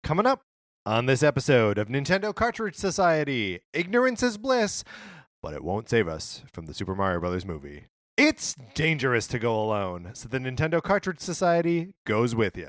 Coming up on this episode of Nintendo Cartridge Society, ignorance is bliss, but it won't save us from the Super Mario Bros. Movie. It's dangerous to go alone, so the Nintendo Cartridge Society goes with you.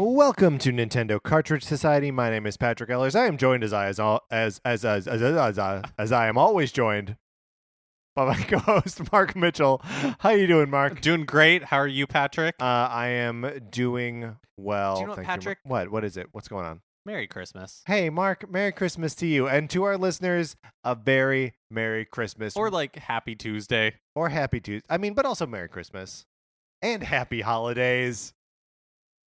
Welcome to Nintendo Cartridge Society. My name is Patrick Ellers. I am joined as I am always joined by my co-host Mark Mitchell. How you doing, Mark? Doing great. How are you, Patrick? I am doing well. Do you know what, thank Patrick? You. What is it? What's going on? Merry Christmas. Hey, Mark. Merry Christmas to you and to our listeners. A very Merry Christmas, Or like Happy Tuesday. or Happy Tuesday. I mean, but also Merry Christmas and Happy Holidays.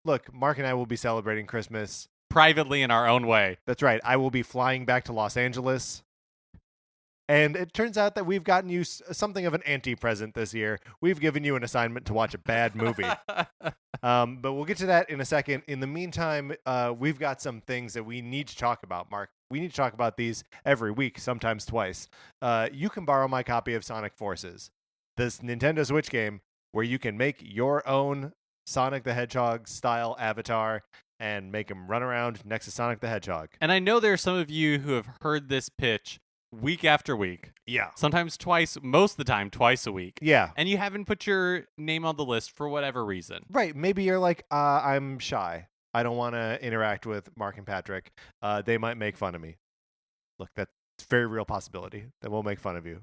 Look, Mark and I will be celebrating Christmas Privately in our own way. That's right. I will be flying back to Los Angeles. And it turns out that we've gotten you something of an anti-present this year. We've given you an assignment to watch a bad movie. But we'll get to that in a second. In the meantime, we've got some things that we need to talk about, Mark. We need to talk about these every week, sometimes twice. You can borrow my copy of Sonic Forces, this Nintendo Switch game where you can make your own Sonic the Hedgehog style avatar and make him run around next to Sonic the Hedgehog. And I know there are some of you who have heard this pitch week after week. Yeah. Sometimes twice, most of the time, twice a week. Yeah. And you haven't put your name on the list for whatever reason. Right. Maybe you're like, I'm shy. I don't want to interact with Mark and Patrick. They might make fun of me. Look, that's a very real possibility. They will make fun of you.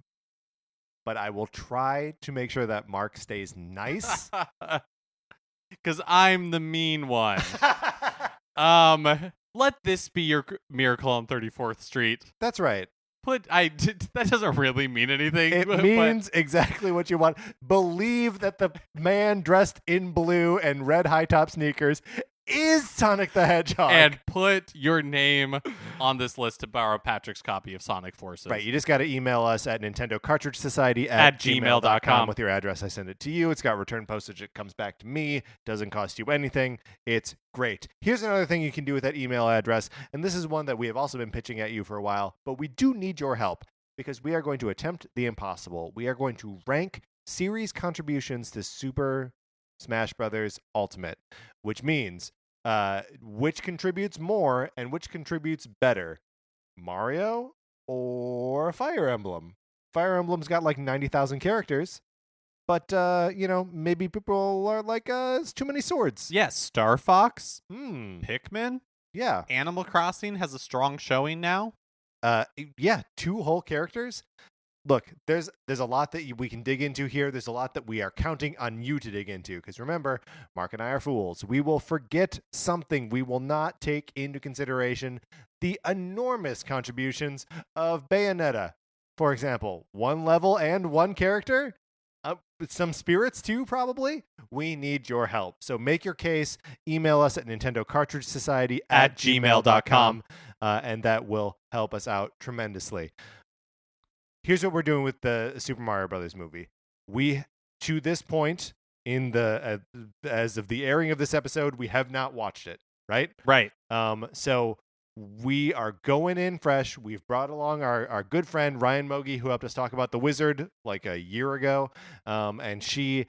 But I will try to make sure that Mark stays nice. Because I'm the mean one. Let this be your Miracle on 34th Street. That's right. That doesn't really mean anything. It means exactly what you want. Believe that the man dressed in blue and red high-top sneakers is Sonic the Hedgehog. And put your name on this list to borrow Patrick's copy of Sonic Forces. Right, you just got to email us at Nintendo Cartridge Society at gmail.com with your address. I send it to you. It's got return postage. It comes back to me. Doesn't cost you anything. It's great. Here's another thing you can do with that email address, and this is one that we have also been pitching at you for a while, but we do need your help because we are going to attempt the impossible. We are going to rank series contributions to Super Smash Bros. Ultimate, which means which contributes more and which contributes better, Mario or Fire Emblem? Fire Emblem's got like 90,000 characters, but maybe people are like, it's too many swords. Yes, Star Fox, Pikmin, yeah. Animal Crossing has a strong showing now. Yeah, 2 whole characters. Look, there's a lot that we can dig into here. There's a lot that we are counting on you to dig into. Because remember, Mark and I are fools. We will forget something. We will not take into consideration the enormous contributions of Bayonetta. For example, 1 level and 1 character. Some spirits too, probably. We need your help. So make your case. Email us at Nintendo Cartridge Society at gmail.com. And that will help us out tremendously. Here's what we're doing with the Super Mario Bros. Movie. We, to this point, in the as of the airing of this episode, we have not watched it, right? Right. So we are going in fresh. We've brought along our good friend Ryan Mogge, who helped us talk about The Wizard like a year ago. And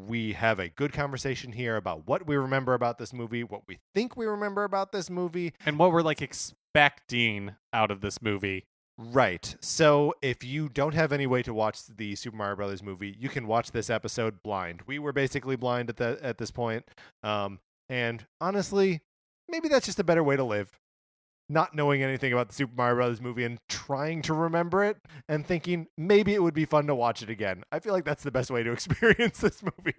we have a good conversation here about what we remember about this movie, what we think we remember about this movie, and what we're like expecting out of this movie. Right. So if you don't have any way to watch the Super Mario Bros. Movie, you can watch this episode blind. We were basically blind at this point. And honestly, maybe that's just a better way to live. Not knowing anything about the Super Mario Bros. Movie and trying to remember it and thinking maybe it would be fun to watch it again. I feel like that's the best way to experience this movie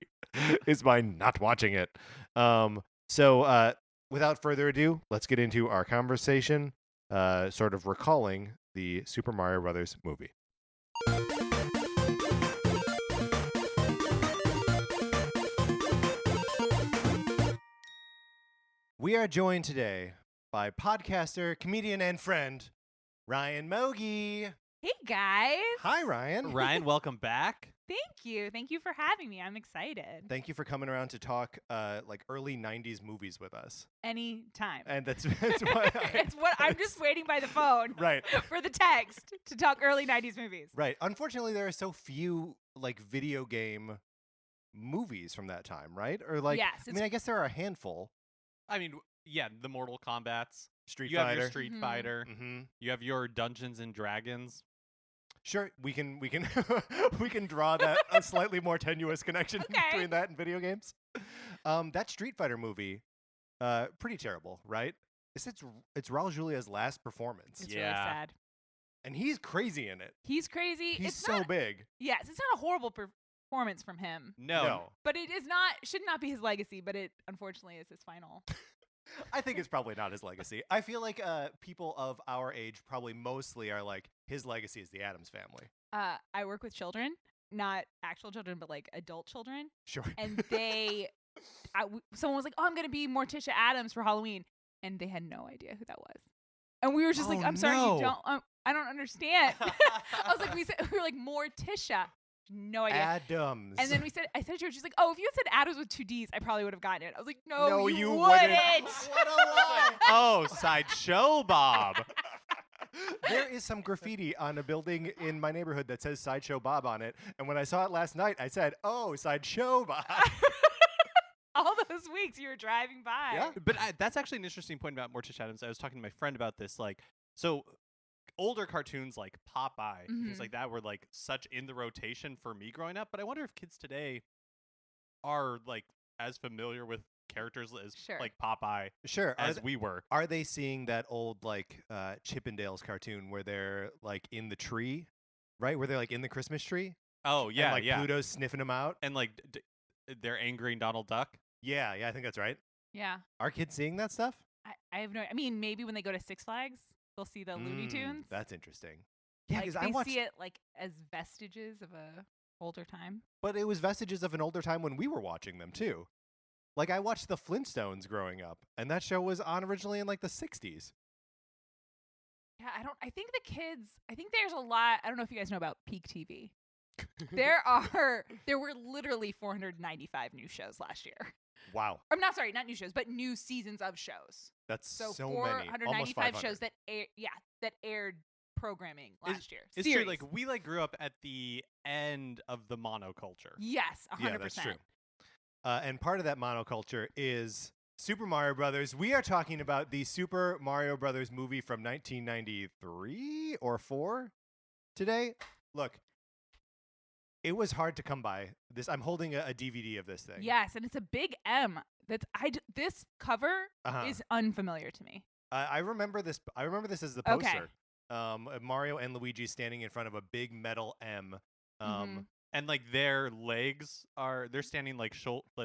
is by not watching it. So without further ado, let's get into our conversation, sort of recalling the Super Mario Bros. Movie. We are joined today by podcaster, comedian, and friend, Ryan Mogge. Hey guys. Hi, Ryan. Ryan, welcome back. Thank you. Thank you for having me. I'm excited. Thank you for coming around to talk like early 90s movies with us. Anytime. And that's what It's what I'm just waiting by the phone Right. for the text to talk early 90s movies. Right. Unfortunately, there are so few like video game movies from that time, right? Or like, Yes, I mean, I guess there are a handful. I mean, yeah, the Mortal Kombats. Street You have Fighter. your Street Mhm. Fighter. Mm-hmm. You have your Dungeons and Dragons. Sure, we can we can draw that a slightly more tenuous connection Okay. between that and video games. That Street Fighter movie, pretty terrible, right? It's Raul Julia's last performance, It's really Yeah. sad. and he's crazy in it. He's crazy. He's it's so not, big. Yes, it's not a horrible performance from him, No. but it should not be his legacy, but it unfortunately is his final. I think it's probably not his legacy. I feel like people of our age probably mostly are like, his legacy is the Addams Family. I work with children, not actual children, but like adult children. Sure. And someone was like, "Oh, I'm gonna be Morticia Adams for Halloween," and they had no idea who that was. And we were just Oh, like, "I'm sorry, no. you don't. I don't understand." I was like, we were like Morticia, no idea. Adams. And then I said to her, she's like, "Oh, if you had said Adams with 2 D's, I probably would have gotten it." I was like, "No, No, you you wouldn't." wouldn't. What a lie. Oh, Sideshow Bob. There is some graffiti on a building in my neighborhood that says Sideshow Bob on it. And when I saw it last night, I said, "Oh, Sideshow Bob." All those weeks you were driving by. Yeah. But that's actually an interesting point about Morticia Adams. I was talking to my friend about this. Like, so older cartoons like Popeye, things Mhm. like that, were like such in the rotation for me growing up. But I wonder if kids today are like as familiar with characters as Sure. like Popeye Sure. as we were. Are they seeing that old like Chippendales cartoon where they're like in the tree, right? Where they're like in the Christmas tree? Oh yeah, and, like yeah. Pluto's sniffing them out. And like they're angering Donald Duck. Yeah, I think that's right. Yeah. Are kids seeing that stuff? I have no. I mean, maybe when they go to Six Flags, they'll see the Looney Tunes. That's interesting. Yeah, like, because they I watched, see it like as vestiges of a older time. but it was vestiges of an older time when we were watching them too. Like I watched the Flintstones growing up, and that show was on originally in like the 60s. Yeah, I think the kids. I think there's a lot. I don't know if you guys know about Peak TV. There were literally 495 new shows last year. Wow, I'm not sorry, not new shows, but new seasons of shows. that's So, so many. Almost 495 500. shows that aired programming last year. It's Series. true. Like we like grew up at the end of the monoculture. Yes, 100%. Yeah, that's true. And part of that monoculture is Super Mario Brothers. We are talking about the Super Mario Brothers movie from 1993 or 4 today. Look, it was hard to come by. I'm holding a DVD of this thing. Yes, and it's a big M. This cover Uh-huh. is unfamiliar to me. I remember this. I remember this as the Okay. poster. Mario and Luigi standing in front of a big metal M. Mhm. And like their legs they're standing like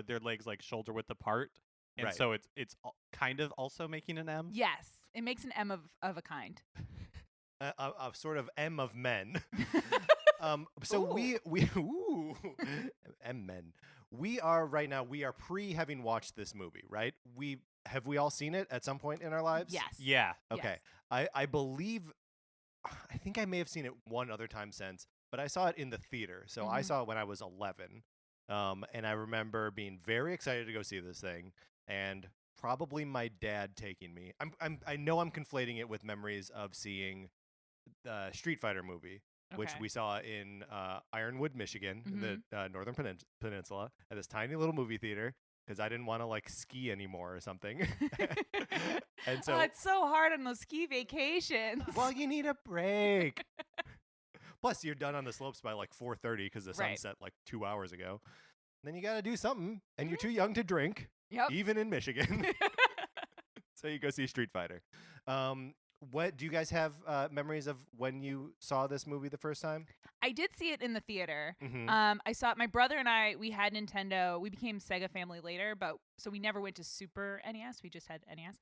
their legs like shoulder width apart. And Right. so it's kind of also making an M. Yes, it makes an M of a kind. A sort of M of men. So we ooh, M men. We are right now. We are having watched this movie, right? Have we all seen it at some point in our lives? Yes. Yeah. Okay. Yes. I believe. I think I may have seen it one other time since, but I saw it in the theater. So I Mhm. saw it when I was 11, and I remember being very excited to go see this thing, and probably my dad taking me. I know I'm conflating it with memories of seeing the Street Fighter movie, which Okay. we saw in Ironwood, Michigan, in the northern peninsula, at this tiny little movie theater, because I didn't want to like ski anymore or something. And so, oh, it's so hard on those ski vacations. well, you need a break. Plus, you're done on the slopes by like 4:30 because the sun Right. set like 2 hours ago. Then you got to do something, and you're too young to drink, Yep. even in Michigan. So you go see Street Fighter. What do you guys have memories of when you saw this movie the first time? I did see it in the theater. Mm-hmm. I saw it. My brother and I. We had Nintendo. We became Sega family later, but so we never went to Super NES. We just had NES.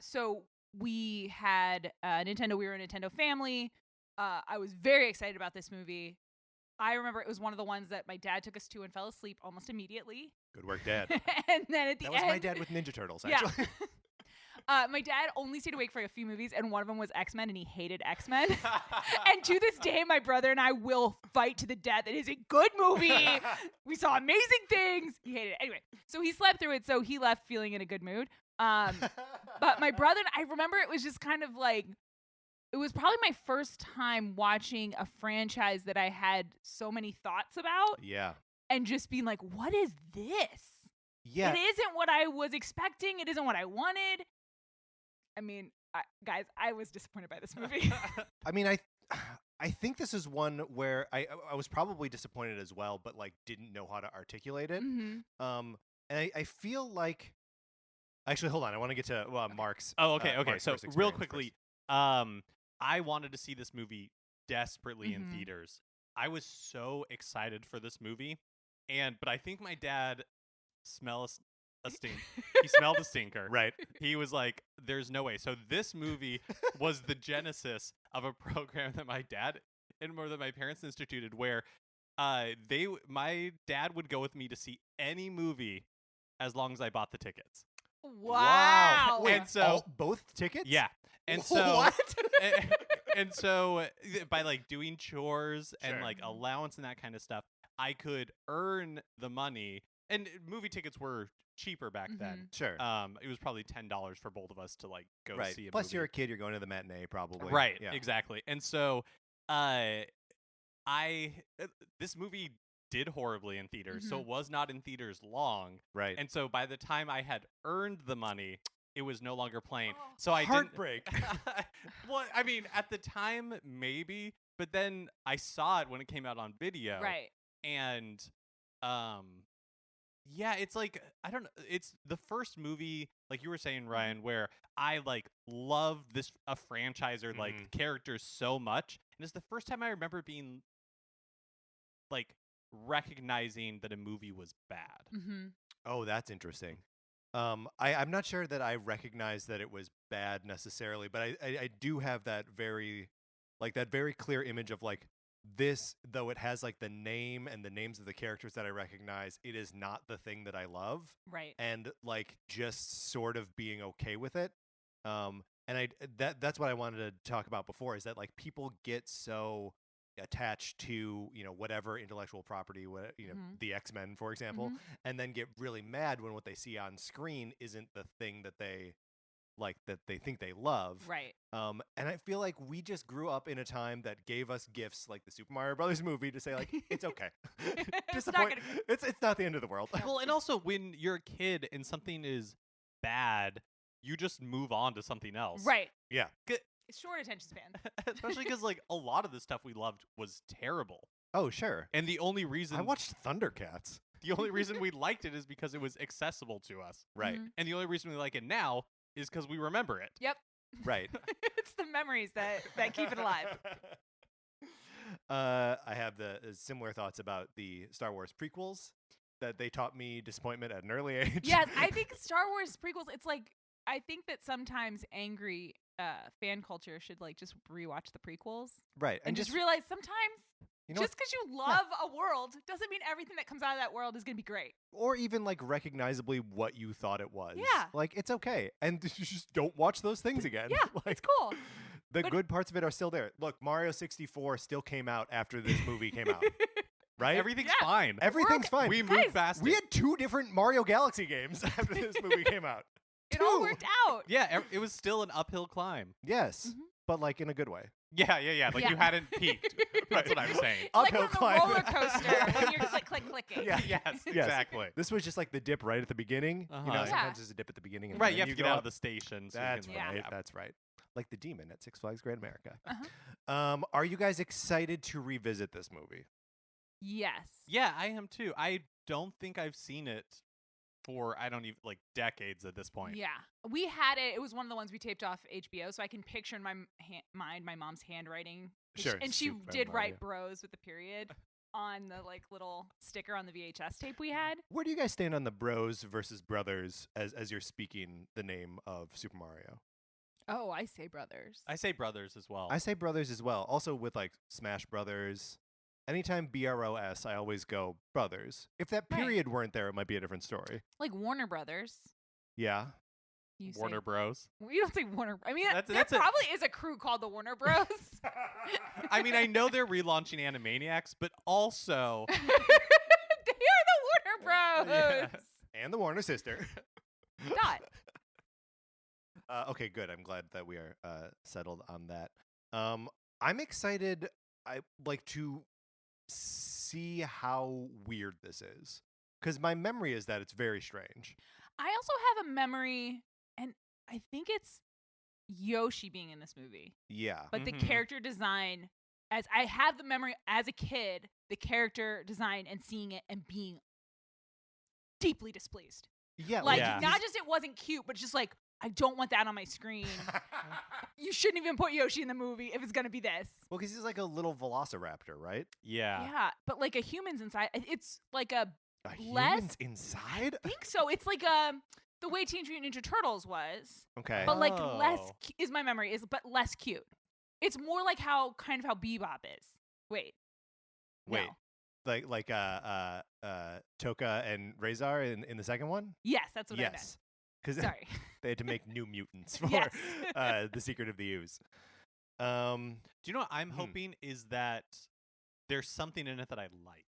So we had Nintendo. We were a Nintendo family. I was very excited about this movie. I remember it was one of the ones that my dad took us to and fell asleep almost immediately. Good work, Dad. And then at the That end, was my dad with Ninja Turtles, Yeah. actually. My dad only stayed awake for a few movies, and one of them was X-Men, and he hated X-Men. And to this day, my brother and I will fight to the death. It is a good movie. We saw amazing things. He hated it. Anyway, so he slept through it, so he left feeling in a good mood. But my brother, I remember it was just kind of like, it was probably my first time watching a franchise that I had so many thoughts about. Yeah. And just being like, what is this? Yeah. It isn't what I was expecting. It isn't what I wanted. I mean, guys, I was disappointed by this movie. I mean, I think this is one where I was probably disappointed as well, but like didn't know how to articulate it. Mm-hmm. And I feel like, actually, hold on, I want to get to Mark's. Oh, okay. Mark's So first real experience quickly, first. I wanted to see this movie desperately in Mhm. theaters. I was so excited for this movie, but I think my dad smells a stink. He smelled a stinker. Right. He was like, "There's no way." So this movie was the genesis of a program that my dad that my parents instituted, where my dad would go with me to see any movie as long as I bought the tickets. Wow. Wait, And so both tickets? Yeah. And so What? and so by like doing chores and Sure. like allowance and that kind of stuff, I could earn the money. And movie tickets were cheaper back then. Sure. It was probably $10 for both of us to like go Right. see a Plus, movie. you're a kid. You're going to the matinee, probably. Right, Yeah. exactly. And so this movie did horribly in theaters, so it was not in theaters long. Right. And so by the time I had earned the money, it was no longer playing. So I Heartbreak. didn't. Well, I mean, at the time maybe, but then I saw it when it came out on video. Right. And yeah, it's like, I don't know, it's the first movie, like you were saying, Ryan, where I like loved a franchise or like characters so much, and it's the first time I remember being like recognizing that a movie was bad. Mm-hmm. Oh, that's interesting. I'm not sure that I recognize that it was bad necessarily, but I do have that very clear image of like, this, though it has like the name and the names of the characters that I recognize, it is not the thing that I love. Right. And like just sort of being okay with it. And that's what I wanted to talk about before, is that like people get so attached to, whatever intellectual property, the X-Men, for example, and then get really mad when what they see on screen isn't the thing that they think they love. Right. And I feel like we just grew up in a time that gave us gifts like the Super Mario Brothers movie to say like, it's okay. It's not gonna be- It's not the end of the world. Well, and also when you're a kid and something is bad, you just move on to something else. Right. Yeah. Short attention span. Especially because like a lot of the stuff we loved was terrible. Oh, sure. And the only reason I watched Thundercats. the only reason we liked it is because it was accessible to us. Right. Mhm. And the only reason we like it now is because we remember it. Yep. Right. It's the memories that keep it alive. I have the similar thoughts about the Star Wars prequels, that they taught me disappointment at an early age. Yes, I think Star Wars prequels, it's like, I think that sometimes angry fan culture should like just rewatch the prequels Right. and just realize sometimes you know just because you love a world doesn't mean everything that comes out of that world is going to be great. or even like recognizably what you thought it was. Yeah. Like, it's okay. And you just don't watch those things again. Yeah, Like, it's cool. the But- good parts of it are still there. Look, Mario 64 still came out after this movie came out. Right? Everything's Yeah. fine. Everything's fine. We Guys, moved past We it. had 2 different Mario Galaxy games after this movie came out. It all 2. worked out. Yeah, it was still an uphill climb. Yes, Mhm. but like in a good way. Yeah. Like Yeah. you hadn't peaked. That's what I'm saying. Like Uphill on the climb. roller coaster when you're just like clicking. Yeah. Yes, exactly. This was just like the dip right at the beginning. You know, Uh-huh. Yeah. sometimes there's a dip at the beginning. And Right, then you have to get go out up. of the station. So That's you right. can, Yeah. That's right. Like the demon at Six Flags Great America. Uh-huh. Are you guys excited to revisit this movie? Yes. Yeah, I am too. I don't think I've seen it for like decades at this point. Yeah. We had it. It was one of the ones we taped off HBO, so I can picture in my mind my mom's handwriting. Sure, And she Super did Mario. write bros with the period on the like little sticker on the VHS tape we had. Where do you guys stand on the bros versus brothers as you're speaking the name of Super Mario? Oh, I say brothers. I say brothers as well. I say brothers as well. Also with like Smash Brothers. Anytime BROS, I always go brothers. If that Right. period weren't there, it might be a different story. Like Warner Brothers. Yeah. You say, Warner Bros. You don't say Warner. I mean, That's there probably is a crew called the Warner Bros. I mean, I know they're relaunching Animaniacs, but also They are the Warner Bros. Yeah. And the Warner sister. Dot. Okay, good. I'm glad that we are settled on that. I'm excited. I like to see how weird this is, because my memory is that it's very strange. I also have a memory, and I think it's Yoshi being in this movie. Yeah. But the character design, as I have the memory as a kid, the character design and seeing it and being deeply displeased. Yeah. Like, Yeah. not just it wasn't cute, but just like, I don't want that on my screen. You shouldn't even put Yoshi in the movie if it's going to be this. Well, because he's like a little velociraptor, right? yeah. Yeah, but like a human's inside. It's like a A human's inside? I think so. It's like the way Teenage Mutant Ninja Turtles was, Okay. but like less Oh. is my memory is, but less cute. It's more like how Bebop is. Wait. Wait. No. Like Toka and Razor in the second one? Yes, that's what I meant. Yes. Because Sorry. they had to make new mutants for Yes. The Secret of the Ooze. Do you know what I'm hoping is that there's something in it that I like?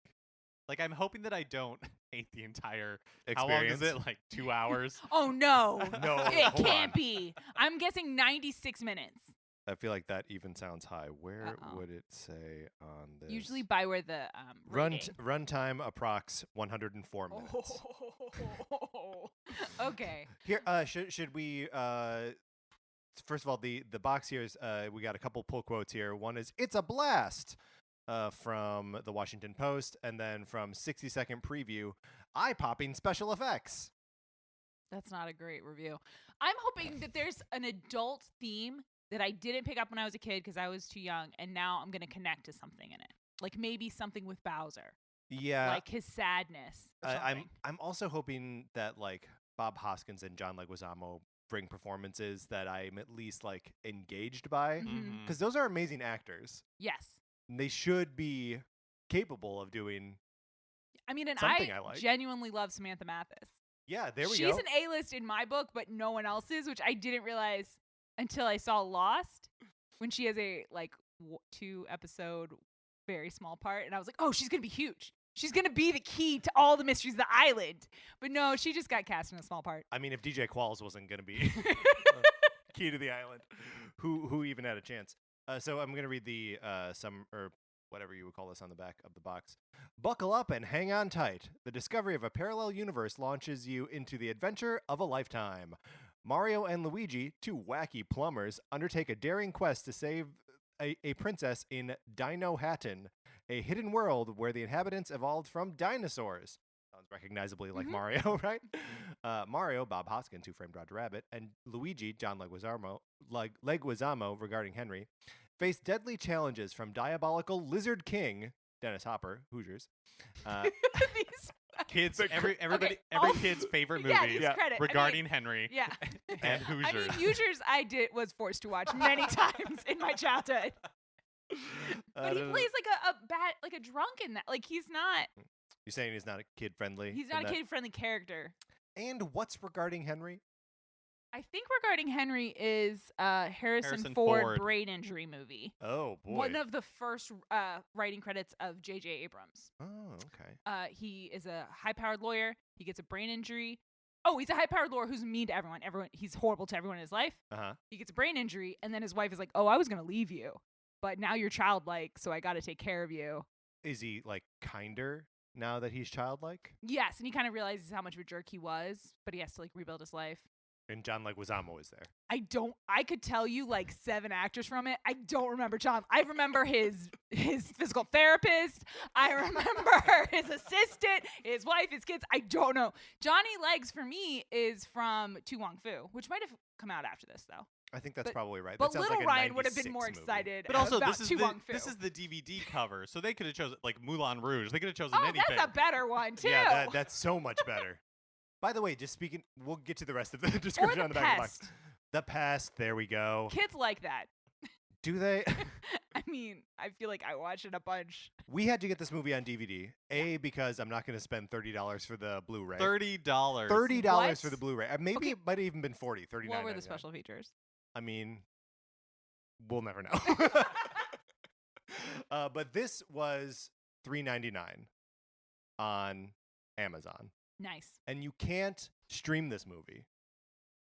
Like, I'm hoping that I don't hate the entire How long is Experience. it? Like 2 hours? Oh no. No, It hold can't on. be. I'm guessing 96 minutes. I feel like that even sounds high. Where Uh-oh. would it say on this? Usually by where the rating. Runtime approx 104 minutes. Oh. Okay. Here, should we? First of all, the box here is we got a couple pull quotes here. One is "It's a blast" from the Washington Post, and then from 60-second preview, eye-popping special effects. That's not a great review. I'm hoping that there's an adult theme that I didn't pick up when I was a kid because I was too young, and now I'm going to connect to something in it. Like maybe something with Bowser. Yeah, Like his sadness. Or something. I'm also hoping that like Bob Hoskins and John Leguizamo bring performances that I'm at least like engaged by, Mhm. because those are amazing actors. Yes. And they should be capable of doing. I mean, and Something I I like. genuinely love Samantha Mathis. Yeah, there we She's go. an A-list in my book, but no one else is, which I didn't realize until I saw Lost, when she has a like 2-episode very small part, and I was like, oh, she's gonna be huge. She's gonna be the key to all the mysteries of the island. But no, she just got cast in a small part. I mean, if DJ Qualls wasn't going to be key to the island, who even had a chance? So I'm going to read the some or whatever you would call this on the back of the box. Buckle up and hang on tight. The discovery of a parallel universe launches you into the adventure of a lifetime. Mario and Luigi, two wacky plumbers, undertake a daring quest to save a princess in Dino Hatton, a hidden world where the inhabitants evolved from dinosaurs. Sounds recognizably like Mario, right? Mario, Bob Hoskins, Who Framed Roger Rabbit, and Luigi, John Leguizamo regarding Henry, face deadly challenges from diabolical Lizard King, Dennis Hopper, Hoosiers. These Kids, everybody, Okay, every all- kid's favorite yeah, movie his credit. regarding Henry Yeah. and Hoosiers. I mean, Hoosiers was forced to watch many times in my childhood. But he plays like a drunk in that. Like he's not You're saying he's not a kid friendly? he's not a kid friendly character. And what's regarding Henry? I think regarding Henry is Harrison Harrison Ford Ford. brain injury movie. Oh boy. One of the first writing credits of J.J. Abrams. Oh, okay. He is a high-powered lawyer. He gets a brain injury. Oh, he's a high-powered lawyer who's mean to everyone. He's horrible to everyone in his life. Uh-huh. He gets a brain injury, and then his wife is like, "Oh, I was gonna leave you, but now you're childlike, so I got to take care of you." Is he like kinder now that he's childlike? Yes, and he kind of realizes how much of a jerk he was, but he has to like rebuild his life. And John Leguizamo is there. I could tell you like 7 actors from it. I don't remember John. I remember his physical therapist. I remember his assistant, his wife, his kids. I don't know. Johnny Legs for me is from Tu Wong Fu, which might have come out after this though. I think that's But- probably right. But that sounds little like a Ryan would have been 96 more movie. excited But also, about this is Tu Wong Fu. the DVD cover, so they could have chosen like Moulin Rouge. They could have chosen Oh, anything. that's a better one too. Yeah, that's so much better. By the way, just speaking, we'll get to the rest of the Or description the on the back of the box. pest. The past, there we go. Kids like that. Do they? I I mean, I feel like I watched it a bunch. We had to get this movie on DVD. Because I'm not going to spend $30 for the Blu-ray. $30. $30 for What? the Blu-ray. Maybe Okay. it might have even been $40. $39. What were the special features? I mean, we'll never know. But this was $3.99 on Amazon, Nice. and you can't stream this movie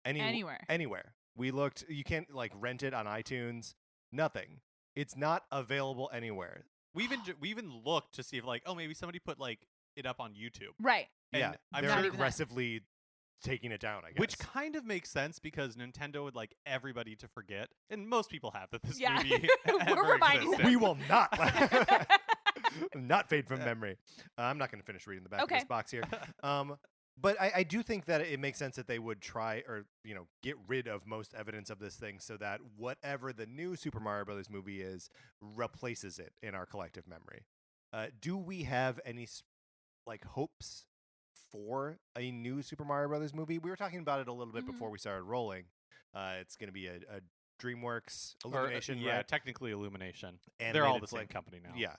Anywhere. Anywhere. We looked. You can't like rent it on iTunes. Nothing. It's not available anywhere. We even looked to see if like, oh, maybe somebody put like it up on YouTube. Right. And Yeah, I'm they're not sure even that. aggressively taking it down. I guess. Which kind of makes sense because Nintendo would like everybody to forget, and most people have that this Yeah. movie We're ever reminding existed. we will not. Not fade from memory. I'm not going to finish reading the back of Okay. this box here. But I do think that it makes sense that they would try or get rid of most evidence of this thing so that whatever the new Super Mario Brothers movie is replaces it in our collective memory. Do we have any hopes for a new Super Mario Brothers movie? We were talking about it a little bit before we started rolling. It's going to be a DreamWorks Illumination, yeah, right? technically Illumination. And They're all the it's same company now. Yeah.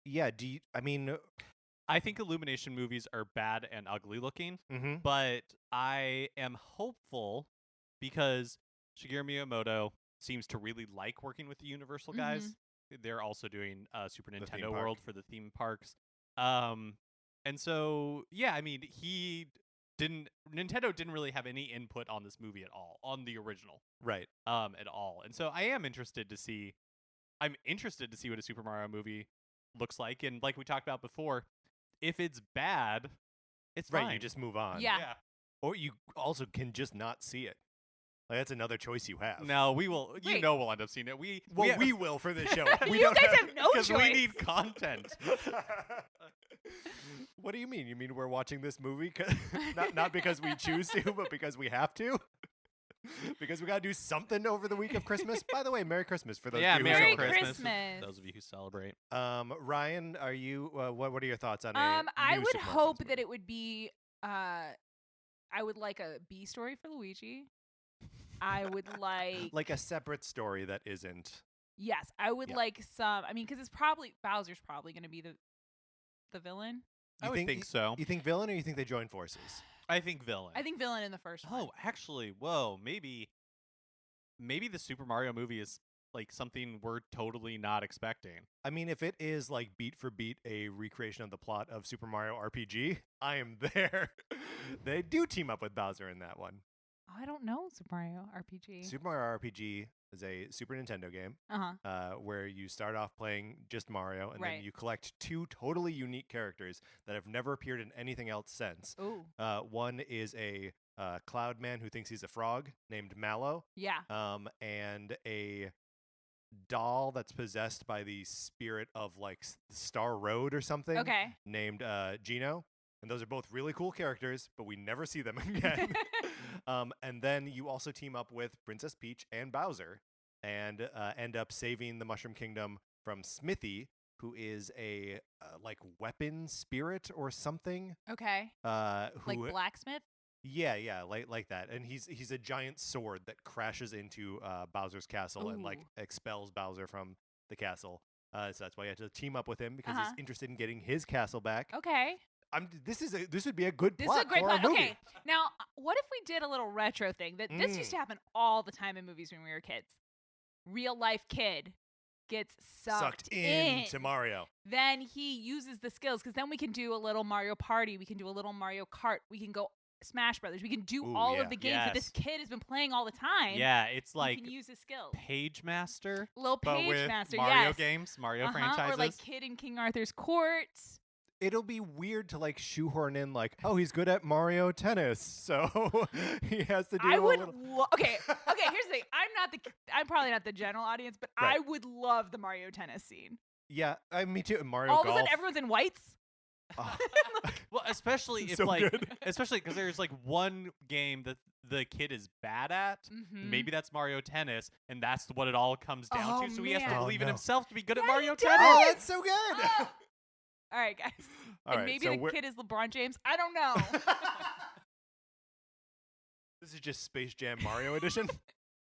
Yeah. I think Illumination movies are bad and ugly looking, Mm-hmm. but I am hopeful because Shigeru Miyamoto seems to really like working with the Universal guys. They're also doing Super theme Nintendo park. World for the theme parks. And so, yeah, I mean, Nintendo didn't really have any input on this movie at all, on the original, Right. at all. And so I'm interested to see what a Super Mario movie looks like. And like we talked about before, if it's bad, it's Right. fine. You just move on. Yeah. Or you also can just not see it. Like, that's another choice you have. No, we will. You Wait. know, we'll end up seeing it. We will for this show. We You don't guys have no because we choice. need content. What do you mean? You mean we're watching this movie not because we choose to, but because we have to? Because we got to do something over the week of Christmas. By the way, Merry Christmas for those Yeah, of you who Merry celebrate. Christmas. Those of you who celebrate. Ryan, are you? What are your thoughts on? I new would Super Mario hope Bros. that it would be. I would like a B story for Luigi. I would like a separate story that isn't. Yes, I would Yeah. like some. I mean, because it's probably Bowser's probably going to be the villain. I would think so. You think villain, or you think they join forces? I think villain. I think villain in the first one. Oh, actually, whoa, maybe the Super Mario movie is like something we're totally not expecting. I mean, if it is like beat for beat a recreation of the plot of Super Mario RPG, I am there. They do team up with Bowser in that one. I don't know Super Mario RPG. Super Mario RPG is a Super Nintendo game where you start off playing just Mario, and Right. then you collect two totally unique characters that have never appeared in anything else since. Ooh, One is a cloud man who thinks he's a frog named Mallow, yeah. and a doll that's possessed by the spirit of like Star Road or something Okay. named Gino. And those are both really cool characters, but we never see them again. And then you also team up with Princess Peach and Bowser and end up saving the Mushroom Kingdom from Smithy, who is a like weapon spirit or something. Okay. Who, Like blacksmith. yeah, like that. And he's a giant sword that crashes into Bowser's castle and like Ooh. expels Bowser from the castle. So that's why you have to team up with him because Uh-huh. he's interested in getting his castle back. Okay. This would be a good This plot is a great for plot. a movie. Okay. Now, what if we did a little retro thing? This used to happen all the time in movies when we were kids. Real life kid gets sucked into Mario. Then he uses the skills because then we can do a little Mario Party. We can do a little Mario Kart. We can go Smash Brothers. We can do Ooh, all yeah. of the games that this Yes. kid has been playing all the time. Yeah, it's He like can use his skills. Page Master, Little but Page with Master, Mario yes. games, Mario Uh-huh, franchises. Or like Kid in King Arthur's Court. It'll be weird to like shoehorn in like, oh, he's good at Mario Tennis, so he has to do I a would little. okay. Here's the thing. I'm probably not the general audience, but Right. I would love the Mario Tennis scene. Yeah, me too. Mario All Golf. of a sudden, everyone's in whites. Oh, Well, especially if So like, good. especially because there's like one game that the kid is bad at. Mhm. Maybe that's Mario Tennis, and that's what it all comes down Oh, to. So he has to man. Oh, believe in no. himself to be good at Yeah, Mario he Tennis. does. Oh, that's so good. Ah! All right, guys. All And right, maybe so the we're- kid is LeBron James. I don't know. This is just Space Jam Mario edition.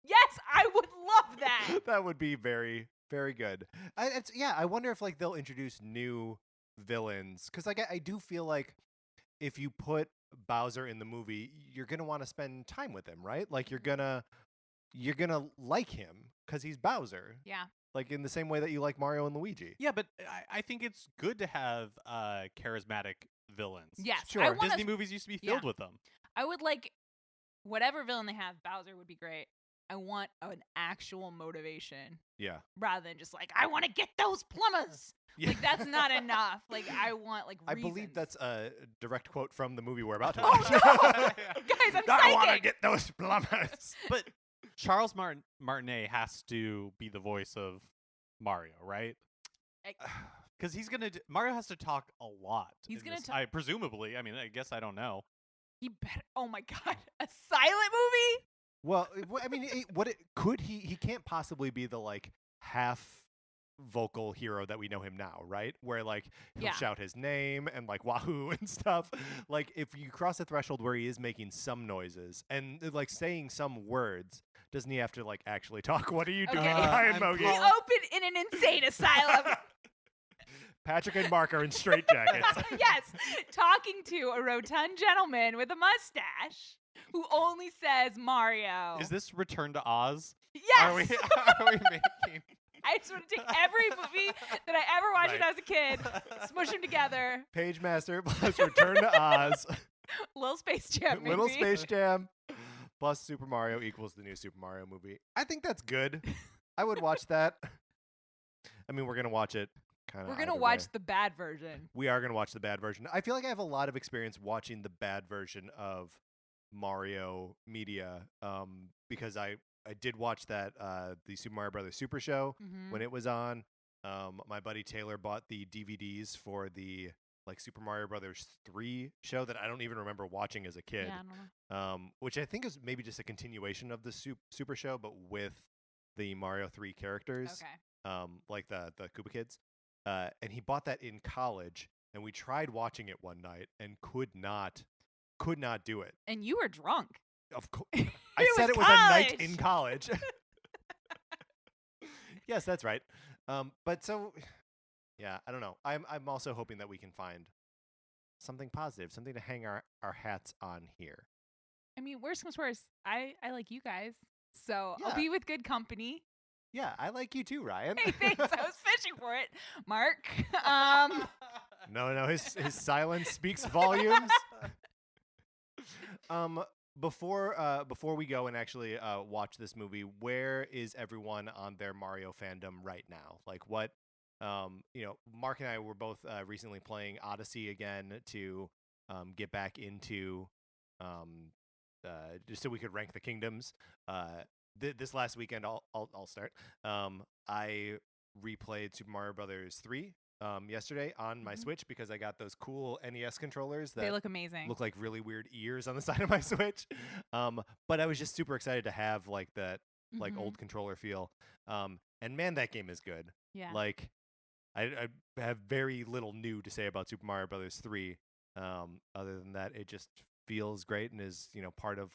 Yes, I would love that. That would be very, very good. I wonder if like they'll introduce new villains because like I do feel like if you put Bowser in the movie, you're gonna want to spend time with him, right? Like you're gonna like him because he's Bowser. Yeah. Like in the same way that you like Mario and Luigi. Yeah, but I think it's good to have charismatic villains. Yes. Sure. I wanna, Disney movies used to be filled with them. I would like whatever villain they have, Bowser would be great. I want an actual motivation Yeah. rather than just like, I want to get those plumbers. Yeah. Like, that's not enough. Like, I want, like, I reasons. believe that's a direct quote from the movie we're about to Oh, watch. no! Guys, I'm I want to psychic. get those plumbers. But Charles Martinet has to be the voice of Mario, right? Because Mario has to talk a lot. He's in gonna this- presumably. I mean, I guess I don't know. He better. Oh, my God. A silent movie? Well, I mean, he can't possibly be the like half vocal hero that we know him now, right? Where like he'll Yeah. shout his name and like wahoo and stuff. Like if you cross the threshold where he is making some noises and like saying some words, doesn't he have to like actually talk? What are you doing, Okay. Ryan I'm He Mogge? opened in an insane asylum. Patrick and Mark are in straitjackets. Yes. Talking to a rotund gentleman with a mustache who only says Mario. Is this Return to Oz? Yes. Are we making? I just want to take every movie that I ever watched when I was a kid, smush them together. Page Master plus Return to Oz. Little Space Jam. Little maybe. Space Jam plus Super Mario equals the new Super Mario movie. I think that's good. I would watch that. I mean, we're going to watch it kind of. We're going to watch the bad version. We are going to watch the bad version. I feel like I have a lot of experience watching the bad version of Mario media because I did watch that the Super Mario Brothers Super Show when it was on. My buddy Taylor bought the DVDs for the like Super Mario Brothers 3 show that I don't even remember watching as a kid. Yeah, I don't know. Which I think is maybe just a continuation of the Super Show, but with the Mario 3 characters, like the Koopa Kids. And he bought that in college, and we tried watching it one night and could not do it. And you were drunk. Of course, I said it was a night in college. Yes, that's right. But so, yeah, I don't know. I'm also hoping that we can find something positive, something to hang our hats on here. I mean, worst comes worst, I like you guys, so Yeah. I'll be with good company. Yeah, I like you too, Ryan. Hey, thanks. I was fishing for it, Mark. No, his silence speaks volumes. Before we go and actually watch this movie, where is everyone on their Mario fandom right now? Like what, Mark and I were both recently playing Odyssey again to get back into just so we could rank the kingdoms. This last weekend, I'll start. I replayed Super Mario Brothers 3 yesterday on my Switch because I got those cool NES controllers that They look amazing. look like really weird ears on the side of my Switch. But I was just super excited to have like that like old controller feel. And man, that game is good. Yeah. Like I have very little new to say about Super Mario Brothers 3. Other than that, it just feels great and is, part of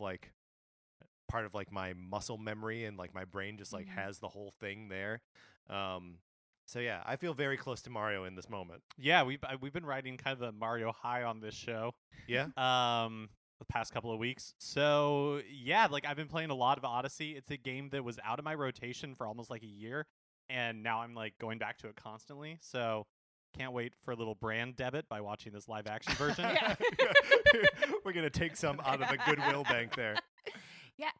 my muscle memory and like my brain just like has the whole thing there. So yeah, I feel very close to Mario in this moment. Yeah, we've been riding kind of a Mario high on this show. Yeah. The past couple of weeks. So yeah, like I've been playing a lot of Odyssey. It's a game that was out of my rotation for almost like a year, and now I'm like going back to it constantly. So can't wait for a little brand debit by watching this live action version. Yeah. We're gonna take some out of the Goodwill bank there. Yeah,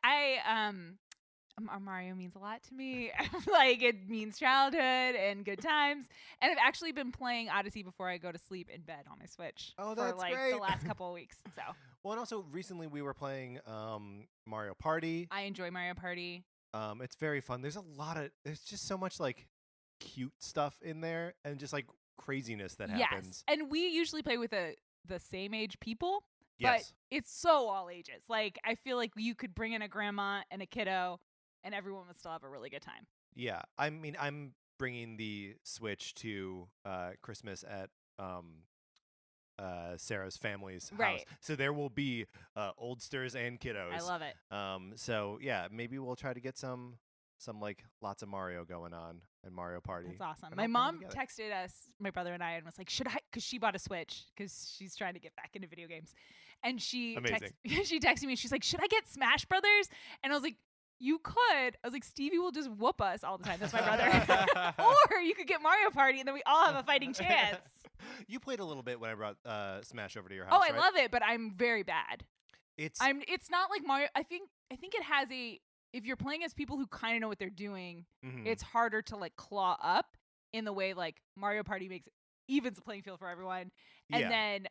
Mario means a lot to me. Like it means childhood and good times. And I've actually been playing Odyssey before I go to sleep in bed on my Switch. Oh, for that's like great. the last couple of weeks. So Well, and also recently we were playing Mario Party. I enjoy Mario Party. It's very fun. There's just so much like cute stuff in there and just like craziness that happens. Yes. And we usually play with the same age people. Yes. But it's so all ages. Like I feel like you could bring in a grandma and a kiddo and everyone would still have a really good time. Yeah. I mean, I'm bringing the Switch to Christmas at Sarah's family's house. Right. So there will be oldsters and kiddos. I love it. So yeah, maybe we'll try to get some some like lots of Mario going on and Mario Party. That's awesome. And My all playing mom together. texted us, my brother and I, and was like, "Should I?" Because she bought a Switch because she's trying to get back into video games, and she Amazing. she texted me. She's like, "Should I get Smash Brothers?" And I was like, "You could." I was like, "Stevie will just whoop us all the time." That's my brother. Or you could get Mario Party, and then we all have a fighting chance. You played a little bit when I brought Smash over to your house. Oh, I right? love it, but I'm very bad. It's It's not like Mario. I think it has a. If you're playing as people who kind of know what they're doing, mhm. it's harder to like claw up in the way like Mario Party evens the playing field for everyone. And Yeah. then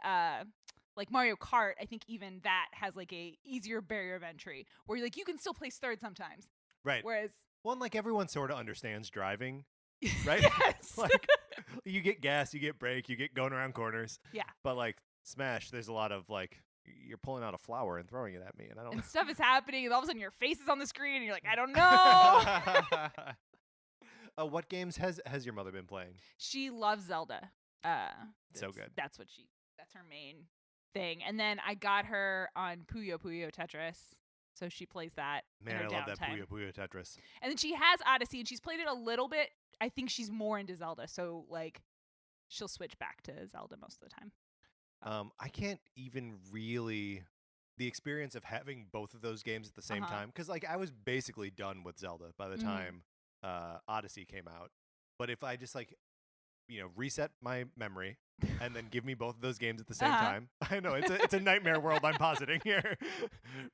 like Mario Kart, I think even that has like a easier barrier of entry where you're like you can still place third sometimes. right. Whereas Well, and like everyone sort of understands driving, right? yes. Like you get gas, you get brake, you get going around corners. Yeah. But like Smash, there's a lot of like you're pulling out a flower and throwing it at me, and I don't. and stuff is happening, and all of a sudden your face is on the screen, and you're like, I don't know. What games has your mother been playing? She loves Zelda. So good. That's her main thing. And then I got her on Puyo Puyo Tetris, so she plays that. in Man, her I love that downtime. Puyo Puyo Tetris. And then she has Odyssey, and she's played it a little bit. I think she's more into Zelda, so like she'll switch back to Zelda most of the time. I can't even really the experience of having both of those games at the same time because like I was basically done with Zelda by the Mhm. time Odyssey came out. But if I just like reset my memory and then give me both of those games at the same time, I know it's a nightmare world I'm positing here.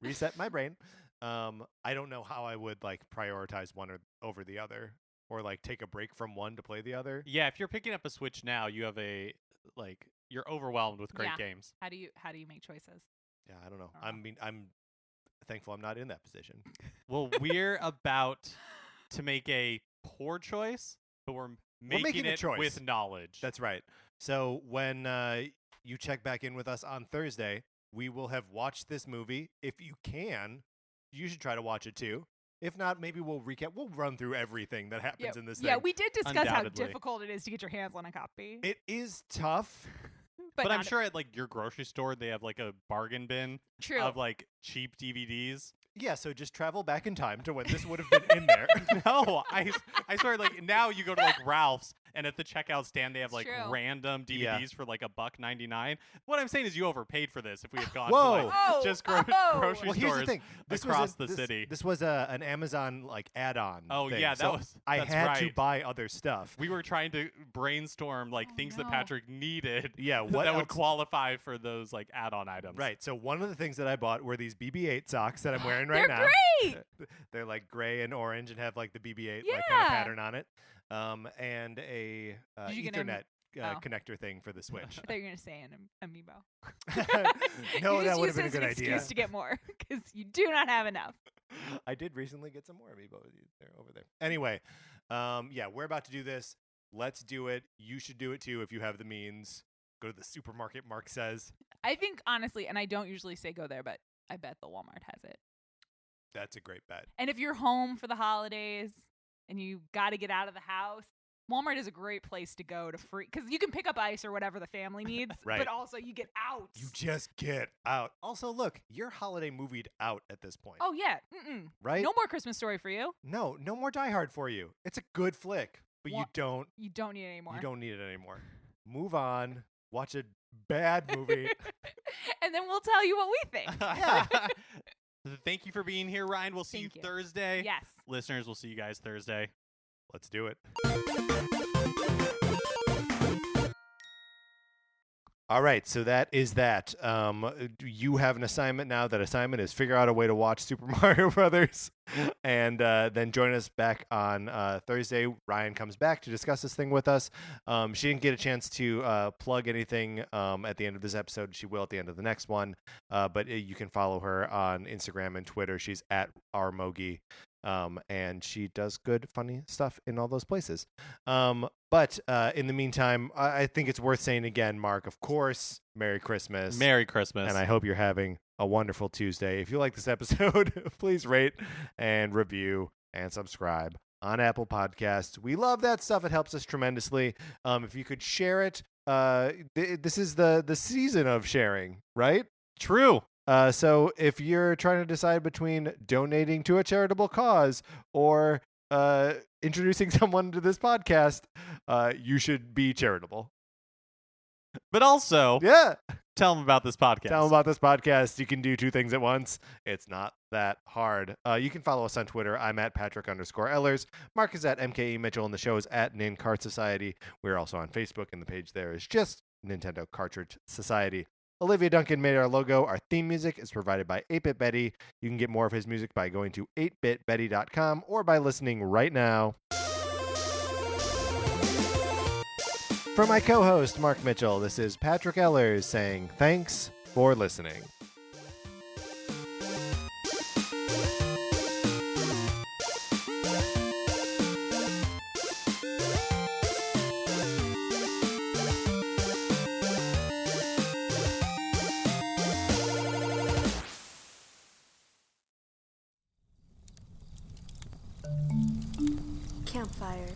Reset my brain. I don't know how I would like prioritize one over the other, or like take a break from one to play the other. Yeah, if you're picking up a Switch now, you have you're overwhelmed with great Yeah. games. How do you make choices? Yeah, I don't know. I I don't mean, I'm thankful I'm not in that position. Well, we're about to make a poor choice, but we're making a it choice. with knowledge. That's right. So when you check back in with us on Thursday, we will have watched this movie. If you can, you should try to watch it too. If not, maybe we'll recap. We'll run through everything that happens in this thing. Yeah, we did discuss how Undoubtedly. difficult it is to get your hands on a copy. It is tough. but I'm not sure at like your grocery store they have like a bargain bin true. of like cheap DVDs. Yeah, so just travel back in time to when this would have been in there. No, I swear, like now you go to like Ralph's and at the checkout stand they have It's like true. random DVDs Yeah. for like $1.99. What I'm saying is you overpaid for this if we had gone Whoa. to like Oh, just oh. grocery Well, here's the stores thing. This across was the city. This was an Amazon like add-on. Oh, thing. yeah, that So was- I that's had to right. buy other stuff. We were trying to brainstorm like Oh, things that no. Patrick needed Yeah, what that would else- qualify for those like add-on items. Right. So one of the things that I bought were these BB-8 socks that I'm wearing right They're now. great. They're like gray and orange and have like the BB-8 like kind Yeah. of pattern on it. And a Did you get an Ethernet oh. connector thing for the Switch. I thought you were gonna say an amiibo. No, you that just would use have been a it as good an idea. excuse to get more because you do not have enough. I did recently get some more amiibo. They're over there. Anyway, yeah, we're about to do this. Let's do it. You should do it too if you have the means. Go to the supermarket, Mark says. I think honestly, and I don't usually say go there, but I bet the Walmart has it. That's a great bet. And if you're home for the holidays and you got to get out of the house, Walmart is a great place to go to free because you can pick up ice or whatever the family needs, Right. but also you get out. You just get out. Also, look, you're holiday movied out at this point. Oh yeah, right? no more Christmas Story for you. No more Die Hard for you. It's a good flick, but you don't You don't need it anymore. you don't need it anymore. Move on. Watch a bad movie. And then we'll tell you what we think. Thank you for being here, Ryan. We'll see Thank you you. Thursday. Yes. Listeners, we'll see you guys Thursday. Let's do it. All right, so that is that. You have an assignment now. That assignment is figure out a way to watch Super Mario Brothers, and then join us back on Thursday. Ryan comes back to discuss this thing with us. She didn't get a chance to plug anything at the end of this episode. She will at the end of the next one. But you can follow her on Instagram and Twitter. She's at rmogge. And she does good, funny stuff in all those places. But in the meantime, I think it's worth saying again, Mark, of course, Merry Christmas. Merry Christmas. And I hope you're having a wonderful Tuesday. If you like this episode, please rate and review and subscribe on Apple Podcasts. We love that stuff. It helps us tremendously. If you could share it, this is the season of sharing, right? True. So if you're trying to decide between donating to a charitable cause or introducing someone to this podcast, you should be charitable. But also, Yeah. tell them about this podcast. Tell them about this podcast. You can do two things at once. It's not that hard. You can follow us on Twitter. I'm at Patrick_Ellers. Mark is at MKE Mitchell, and the show is at Nin Cart Society. We're also on Facebook, and the page there is just Nintendo Cartridge Society. Olivia Duncan made our logo. Our theme music is provided by 8-Bit Betty. You can get more of his music by going to 8bitbetty.com or by listening right now. For my co-host, Mark Mitchell, this is Patrick Ellers saying thanks for listening. Campfire.